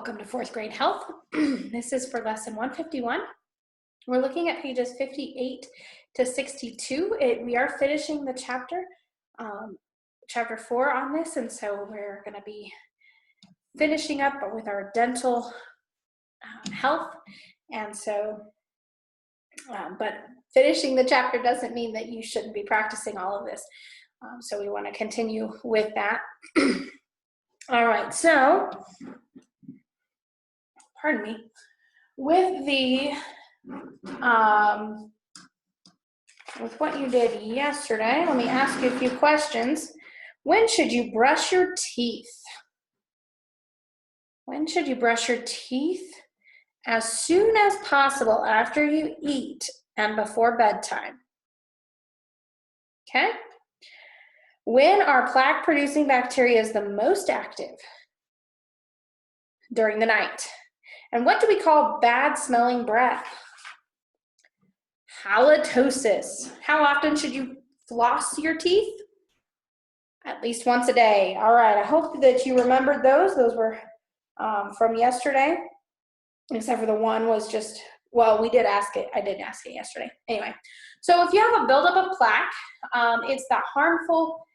Welcome to 4th grade health. This is for lesson 151. We're looking at pages 58 to 62. We are finishing the chapter 4 on this, and so we're going to be finishing up with our dental health. And so, but finishing the chapter doesn't mean that you shouldn't be practicing all of this. So we want to continue with that. All right, so pardon me, with the with what you did yesterday, let me ask you a few questions. When should you brush your teeth? When should you brush your teeth? As soon as possible after you eat and before bedtime. Okay? When are plaque-producing bacteria is the most active? During the night. And what do we call bad-smelling breath? Halitosis. How often should you floss your teeth? At least once a day. All right, I hope that you remembered those. Those were from yesterday, except for the one was just, well, we did ask it. I did ask it yesterday. Anyway, so if you have a buildup of plaque, it's that harmful.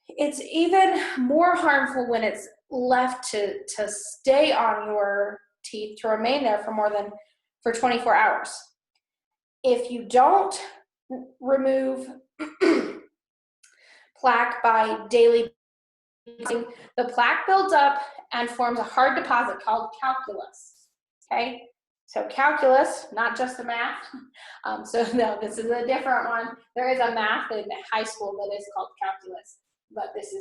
It's even more harmful when it's left to stay on your teeth, to remain there for 24 hours. If you don't remove plaque by daily, the plaque builds up and forms a hard deposit called calculus. Okay, so calculus, not just the math. So no, this is a different one. There is a math in high school that is called calculus, but this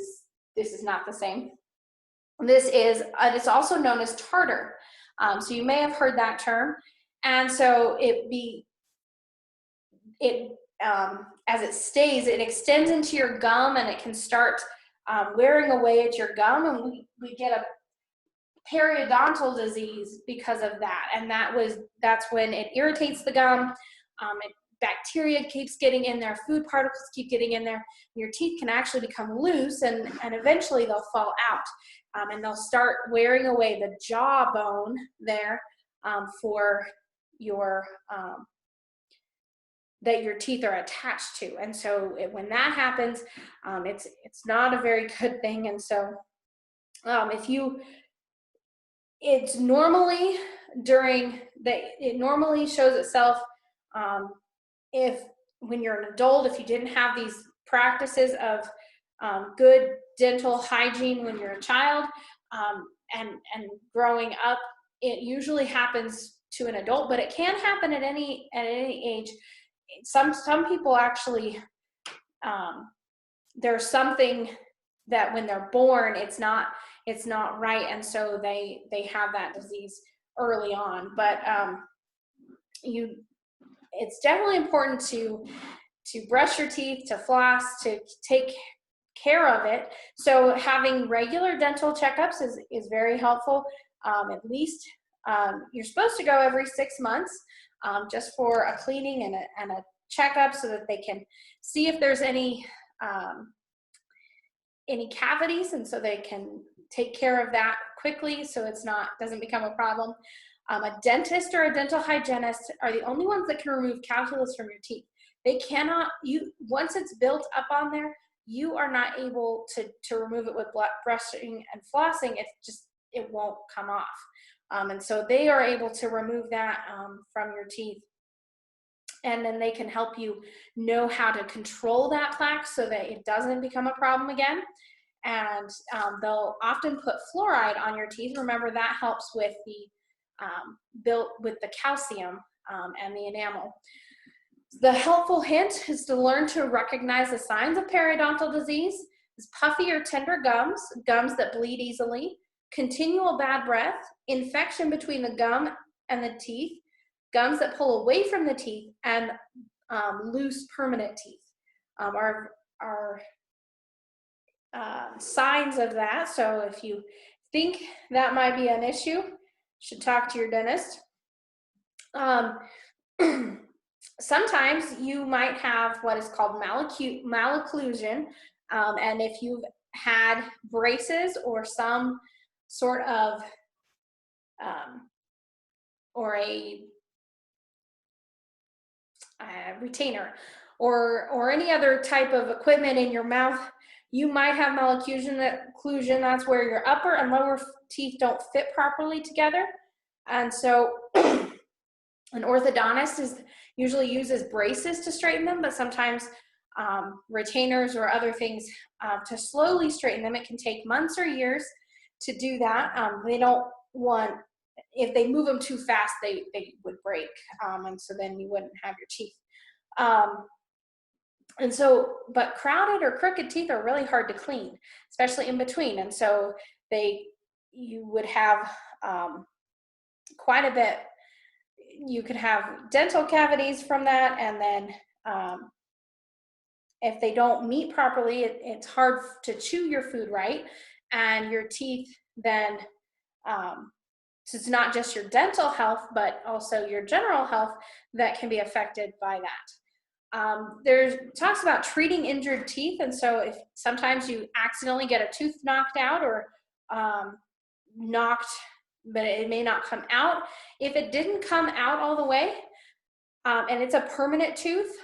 is not the same. This is, it's also known as tartar. So you may have heard that term. And so as it stays, it extends into your gum and it can start wearing away at your gum, and we get a periodontal disease because of that. And that's when it irritates the gum, bacteria keeps getting in there, food particles keep getting in there, your teeth can actually become loose and eventually they'll fall out. And they'll start wearing away the jawbone there for your that your teeth are attached to. And so when that happens, it's not a very good thing. And so it normally shows itself when you're an adult, if you didn't have these practices of good dental hygiene when you're a child, and growing up, it usually happens to an adult, but it can happen at any age. Some people actually, there's something that when they're born, it's not right, and so they have that disease early on. But it's definitely important to brush your teeth, to floss, to take care of it. So having regular dental checkups is very helpful. At least you're supposed to go every 6 months, just for a cleaning and a checkup, so that they can see if there's any cavities, and so they can take care of that quickly so doesn't become a problem. A dentist or a dental hygienist are the only ones that can remove calculus from your teeth. They cannot, once it's built up on there, you are not able to remove it with brushing and flossing. It won't come off. And so they are able to remove that from your teeth. And then they can help you know how to control that plaque so that it doesn't become a problem again. And they'll often put fluoride on your teeth. Remember, that helps with the calcium and the enamel. The helpful hint is to learn to recognize the signs of periodontal disease: is puffy or tender gums that bleed easily, continual bad breath, infection between the gum and the teeth, gums that pull away from the teeth, and loose permanent teeth are signs of that. So if you think that might be an issue, you should talk to your dentist. Sometimes you might have what is called acute malocclusion, and if you've had braces or some sort of or a retainer, or any other type of equipment in your mouth, you might have malocclusion. That's where your upper and lower teeth don't fit properly together. And so an orthodontist usually uses braces to straighten them, but sometimes retainers or other things to slowly straighten them. It can take months or years to do that. They don't want, if they move them too fast, they would break, and so then you wouldn't have your teeth. And so, but crowded or crooked teeth are really hard to clean, especially in between. And so you would have quite a bit. You could have dental cavities from that, and then if they don't meet properly, it's hard to chew your food right, and your teeth then, so it's not just your dental health, but also your general health that can be affected by that. There's talks about treating injured teeth, and so if sometimes you accidentally get a tooth knocked out or knocked, but it may not come out. If it didn't come out all the way, and it's a permanent tooth,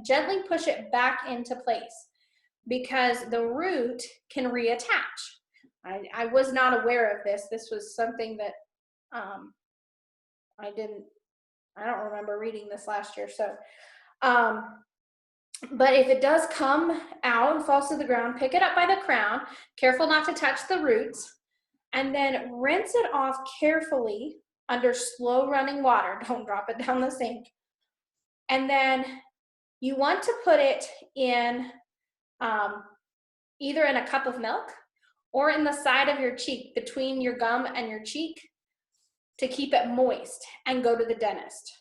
gently push it back into place, because the root can reattach. I was not aware of this. This was something that I don't remember reading this last year. So, but if it does come out and falls to the ground, pick it up by the crown, careful not to touch the roots, and then rinse it off carefully under slow running water. Don't drop it down the sink. And then you want to put it in either in a cup of milk or in the side of your cheek, between your gum and your cheek, to keep it moist, and go to the dentist.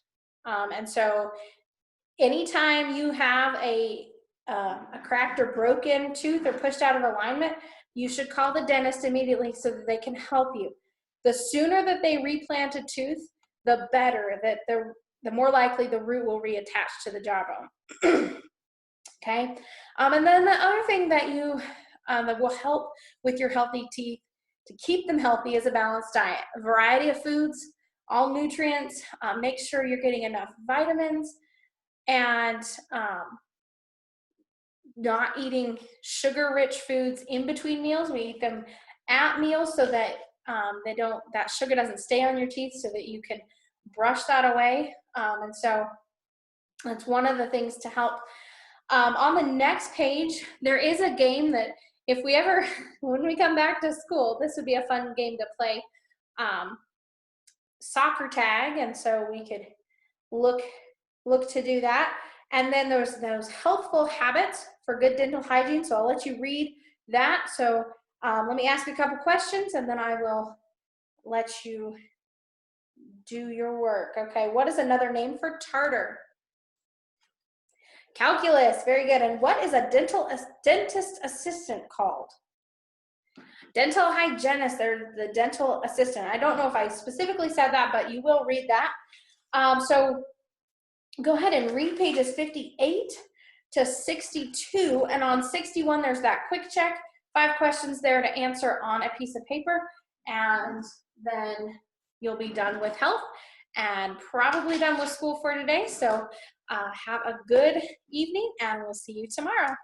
And so anytime you have a cracked or broken tooth or pushed out of alignment, you should call the dentist immediately so that they can help you. The sooner that they replant a tooth, the better, that the more likely the root will reattach to the jawbone. Okay, and then the other thing that that will help with your healthy teeth to keep them healthy is a balanced diet. A variety of foods, all nutrients. Make sure you're getting enough vitamins, and not eating sugar-rich foods in between meals. We eat them at meals so that that sugar doesn't stay on your teeth, so that you can brush that away. And so that's one of the things to help. On the next page, there is a game that if we ever, when we come back to school, this would be a fun game to play, soccer tag, and so we could look to do that. And then there's those healthful habits for good dental hygiene, so I'll let you read that. So let me ask a couple questions, and then I will let you do your work. Okay, what is another name for tartar? Calculus, very good. And what is a dentist assistant called? Dental hygienist, they're the dental assistant. I don't know if I specifically said that, but you will read that. So go ahead and read pages 58 to 62. And on 61, there's that quick check. 5 questions there to answer on a piece of paper. And then you'll be done with health and probably done with school for today. So have a good evening, and we'll see you tomorrow.